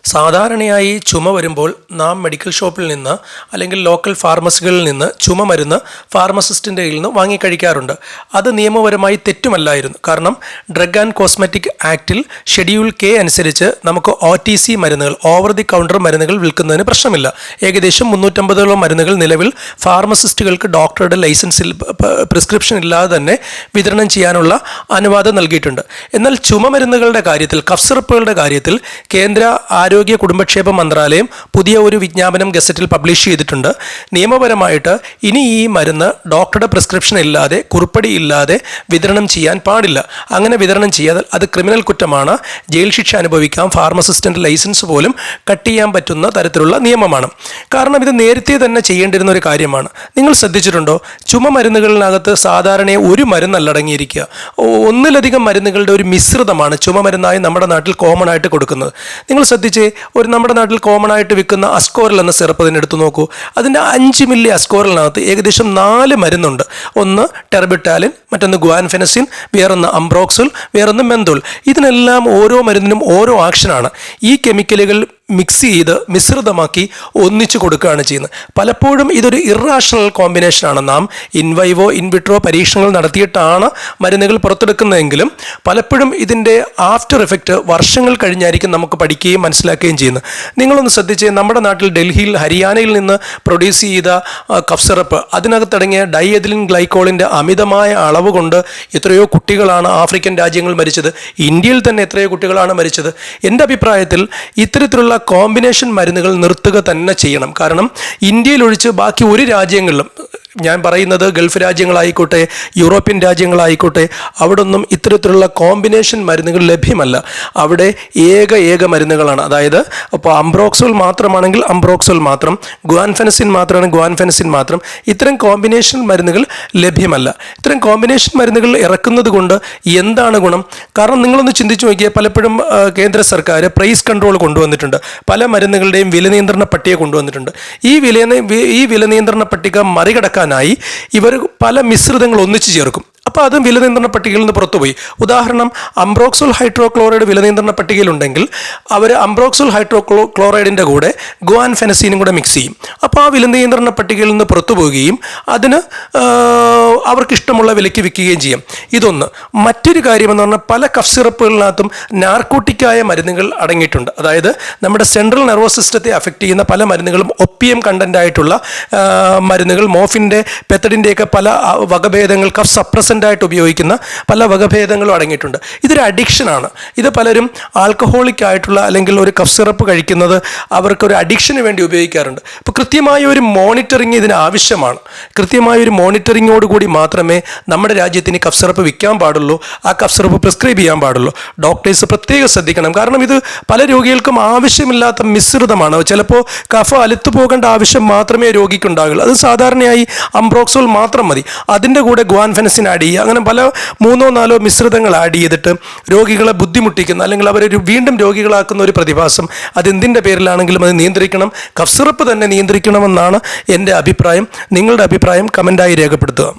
സാധാരണയായി ചുമ വരുമ്പോൾ നാം മെഡിക്കൽ ഷോപ്പിൽ നിന്ന് അല്ലെങ്കിൽ ലോക്കൽ ഫാർമസികളിൽ നിന്ന് ചുമ മരുന്ന് ഫാർമസിസ്റ്റിൻ്റെ കയ്യിൽ നിന്ന് വാങ്ങിക്കഴിക്കാറുണ്ട്. അത് നിയമപരമായി തെറ്റുമല്ലായിരുന്നു. കാരണം ഡ്രഗ് ആൻഡ് കോസ്മെറ്റിക് ആക്റ്റിൽ ഷെഡ്യൂൾ കെ അനുസരിച്ച് നമുക്ക് OTC മരുന്നുകൾ, ഓവർ ദി കൗണ്ടർ മരുന്നുകൾ വിൽക്കുന്നതിന് പ്രശ്നമില്ല. ഏകദേശം 350ഓളം മരുന്നുകൾ നിലവിൽ ഫാർമസിസ്റ്റുകൾക്ക് ഡോക്ടറുടെ ലൈസൻസിൽ പ്രിസ്ക്രിപ്ഷൻ ഇല്ലാതെ തന്നെ വിതരണം ചെയ്യാനുള്ള അനുവാദം നൽകിയിട്ടുണ്ട്. എന്നാൽ ചുമ മരുന്നുകളുടെ കാര്യത്തിൽ, കഫ് സിറപ്പുകളുടെ കാര്യത്തിൽ കേന്ദ്ര ആരോഗ്യ കുടുംബക്ഷേമ മന്ത്രാലയം പുതിയ ഒരു വിജ്ഞാപനം ഗസറ്റിൽ പബ്ലിഷ് ചെയ്തിട്ടുണ്ട്. നിയമപരമായിട്ട് ഇനി ഈ മരുന്ന് ഡോക്ടറുടെ പ്രിസ്ക്രിപ്ഷൻ ഇല്ലാതെ, കുറിപ്പടി ഇല്ലാതെ വിതരണം ചെയ്യാൻ പാടില്ല. അങ്ങനെ വിതരണം ചെയ്യാതെ അത് ക്രിമിനൽ കുറ്റമാണ്, ജയിൽ ശിക്ഷ അനുഭവിക്കാം, ഫാർമസിസ്റ്റിൻ്റെ ലൈസൻസ് പോലും കട്ട് ചെയ്യാൻ പറ്റുന്ന തരത്തിലുള്ള നിയമമാണ്. കാരണം ഇത് നേരത്തെ തന്നെ ചെയ്യേണ്ടിരുന്ന ഒരു കാര്യമാണ്. നിങ്ങൾ ശ്രദ്ധിച്ചിട്ടുണ്ടോ, ചുമ മരുന്നുകളിനകത്ത് സാധാരണ ഒരു മരുന്നല്ല അടങ്ങിയിരിക്കുക, ഒന്നിലധികം മരുന്നുകളുടെ ഒരു മിശ്രിതമാണ് ചുമ മരുന്നായി നമ്മുടെ നാട്ടിൽ കോമൺ ആയിട്ട് കൊടുക്കുന്നത്. നിങ്ങൾ ശ്രദ്ധിച്ച് നമ്മുടെ നാട്ടിൽ കോമൺ ആയിട്ട് വിൽക്കുന്ന അസ്കോറിൽ എന്ന സിറപ്പ് തന്നെ എടുത്തു നോക്കൂ. അതിൻ്റെ 5 മില്ലി അസ്കോറിനകത്ത് ഏകദേശം 4 മരുന്നുണ്ട്. ഒന്ന് ടെർബിറ്റാലിൻ, മറ്റൊന്ന് ഗുവാൻഫെനസിൻ, വേറൊന്ന് അംബ്രോക്സിൽ, വേറൊന്ന് മെന്തോൾ. ഇതിനെല്ലാം ഓരോ മരുന്നിനും ഓരോ ആക്ഷനാണ്. ഈ കെമിക്കലുകൾ മിക്സ് ചെയ്ത് മിശ്രിതമാക്കി ഒന്നിച്ചു കൊടുക്കുകയാണ് ചെയ്യുന്നത്. പലപ്പോഴും ഇതൊരു ഇറാഷണൽ കോമ്പിനേഷനാണ്. നാം ഇൻവൈവോ ഇൻവിട്രോ പരീക്ഷണങ്ങൾ നടത്തിയിട്ടാണ് മരുന്നുകൾ പുറത്തെടുക്കുന്നതെങ്കിലും പലപ്പോഴും ഇതിൻ്റെ ആഫ്റ്റർ എഫക്റ്റ് വർഷങ്ങൾ കഴിഞ്ഞായിരിക്കും നമുക്ക് പഠിക്കുകയും മനസ്സിലാക്കുകയും ചെയ്യുന്നത്. നിങ്ങളൊന്ന് ശ്രദ്ധിച്ച്, നമ്മുടെ നാട്ടിൽ ഡൽഹിയിൽ, ഹരിയാനയിൽ നിന്ന് പ്രൊഡ്യൂസ് ചെയ്ത കഫ് സിറപ്പ്, അതിനകത്തടങ്ങിയ ഡൈഎഥിലിൻ ഗ്ലൈക്കോളിൻ്റെ അമിതമായ അളവ് കൊണ്ട് എത്രയോ കുട്ടികളാണ് ആഫ്രിക്കൻ രാജ്യങ്ങൾ മരിച്ചത്. ഇന്ത്യയിൽ തന്നെ എത്രയോ കുട്ടികളാണ് മരിച്ചത്. എൻ്റെ അഭിപ്രായത്തിൽ ഇത്തരത്തിലുള്ള കോമ്പിനേഷൻ മരുന്നുകൾ നിർത്തുക തന്നെ ചെയ്യണം. കാരണം ഇന്ത്യയിൽ ഒഴിച്ച് ബാക്കി ഒരു രാജ്യങ്ങളിലും, ഞാൻ പറയുന്നത് ഗൾഫ് രാജ്യങ്ങളായിക്കോട്ടെ, യൂറോപ്യൻ രാജ്യങ്ങളായിക്കോട്ടെ, അവിടെ ഒന്നും ഇത്തരത്തിലുള്ള കോമ്പിനേഷൻ മരുന്നുകൾ ലഭ്യമല്ല. അവിടെ ഏക മരുന്നുകളാണ്. അതായത് ഇപ്പോൾ അംബ്രോക്സോൾ മാത്രമാണെങ്കിൽ അംബ്രോക്സോൾ മാത്രം, ഗുവാൻഫെനസിൻ മാത്രമാണെങ്കിൽ ഗുവാൻഫെനസിൻ മാത്രം. ഇത്തരം കോമ്പിനേഷൻ മരുന്നുകൾ ലഭ്യമല്ല. ഇത്തരം കോമ്പിനേഷൻ മരുന്നുകൾ ഇറക്കുന്നത് കൊണ്ട് എന്താണ് ഗുണം? കാരണം നിങ്ങളൊന്ന് ചിന്തിച്ചു നോക്കിയാൽ, പലപ്പോഴും കേന്ദ്ര സർക്കാർ പ്രൈസ് കൺട്രോൾ കൊണ്ടുവന്നിട്ടുണ്ട്, പല മരുന്നുകളുടെയും വില നിയന്ത്രണ പട്ടിക കൊണ്ടുവന്നിട്ടുണ്ട്. ഈ വില നിയന്ത്രണ പട്ടിക മറികടക്കാനായി ഇവർ പല മിശ്രിതങ്ങൾ ഒന്നിച്ചു ചേർക്കും. അപ്പോൾ അതും വില നിയന്ത്രണ പട്ടികയിൽ നിന്ന് പുറത്തുപോയി. ഉദാഹരണം, അംബ്രോക്സോൾ ഹൈഡ്രോക്ലോറൈഡ് വില നിയന്ത്രണ പട്ടികയിലുണ്ടെങ്കിൽ അവർ അംബ്രോക്സോൾ ഹൈഡ്രോക്ലോറൈഡിൻ്റെ കൂടെ ഗുവാൻഫെനസിനും കൂടെ മിക്സ് ചെയ്യും. അപ്പോൾ ആ വില നിയന്ത്രണ പട്ടികയിൽ നിന്ന് പുറത്തു പോവുകയും അതിന് അവർക്കിഷ്ടമുള്ള വിലയ്ക്ക് വിൽക്കുകയും ചെയ്യും. ഇതൊന്ന്. മറ്റൊരു കാര്യമെന്ന് പറഞ്ഞാൽ, പല കഫ് സിറപ്പുകളിനകത്തും നാർക്കോട്ടിക്കായ മരുന്നുകൾ അടങ്ങിയിട്ടുണ്ട്. അതായത് നമ്മുടെ സെൻട്രൽ നെർവസ് സിസ്റ്റത്തെ അഫക്റ്റ് ചെയ്യുന്ന പല മരുന്നുകളും ഒപ്പിയം കണ്ടൻ്റായിട്ടുള്ള മരുന്നുകൾ, മോഫിൻ്റെ, പെത്തഡിൻ്റെയൊക്കെ പല വകഭേദങ്ങൾ, കഫ് സപ്രസൻ്റ് ആയിട്ട് ഉപയോഗിക്കുന്ന പല വകഭേദങ്ങളും അടങ്ങിയിട്ടുണ്ട്. ഇതൊരു അഡിക്ഷനാണ്. ഇത് പലരും ആൽക്കഹോളിക് ആയിട്ടുള്ള അല്ലെങ്കിൽ ഒരു കഫ് സിറപ്പ് കഴിക്കുന്നത് അവർക്കൊരു അഡിക്ഷന് വേണ്ടി ഉപയോഗിക്കാറുണ്ട്. അപ്പോൾ കൃത്യമായ ഒരു മോണിറ്ററിങ് ഇതിന് ആവശ്യമാണ്. കൃത്യമായ ഒരു മോണിറ്ററിങ്ങോടുകൂടി മാത്രമേ നമ്മുടെ രാജ്യത്തിന് കഫ് സിറപ്പ് വിൽക്കാൻ പാടുള്ളൂ, ആ കഫ് സിറപ്പ് പ്രിസ്ക്രൈബ് ചെയ്യാൻ പാടുള്ളൂ. ഡോക്ടേഴ്സ് പ്രത്യേകം ശ്രദ്ധിക്കണം. കാരണം ഇത് പല രോഗികൾക്കും ആവശ്യമില്ലാത്ത മിശ്രിതമാണ്. ചിലപ്പോൾ കഫ അലുത്തു പോകേണ്ട ആവശ്യം മാത്രമേ രോഗിക്കുണ്ടാകുള്ളൂ. അത് സാധാരണയായി അംബ്രോക്സോൾ മാത്രം മതി. അതിൻ്റെ കൂടെ ഗുവാൻഫെനസിൻ ആഡ് ചെയ്യുക, അങ്ങനെ പല 3-4 മിശ്രിതങ്ങൾ ആഡ് ചെയ്തിട്ട് രോഗികളെ ബുദ്ധിമുട്ടിക്കുന്ന അല്ലെങ്കിൽ അവരെ വീണ്ടും രോഗികളാക്കുന്ന ഒരു പ്രതിഭാസം, അതെന്തിൻ്റെ പേരിലാണെങ്കിലും അത് നിയന്ത്രിക്കണം. കഫ് സിറപ്പ് തന്നെ നിയന്ത്രിക്കണമെന്നാണ് എൻ്റെ അഭിപ്രായം. നിങ്ങളുടെ അഭിപ്രായം കമൻ്റായി രേഖപ്പെടുത്തുക.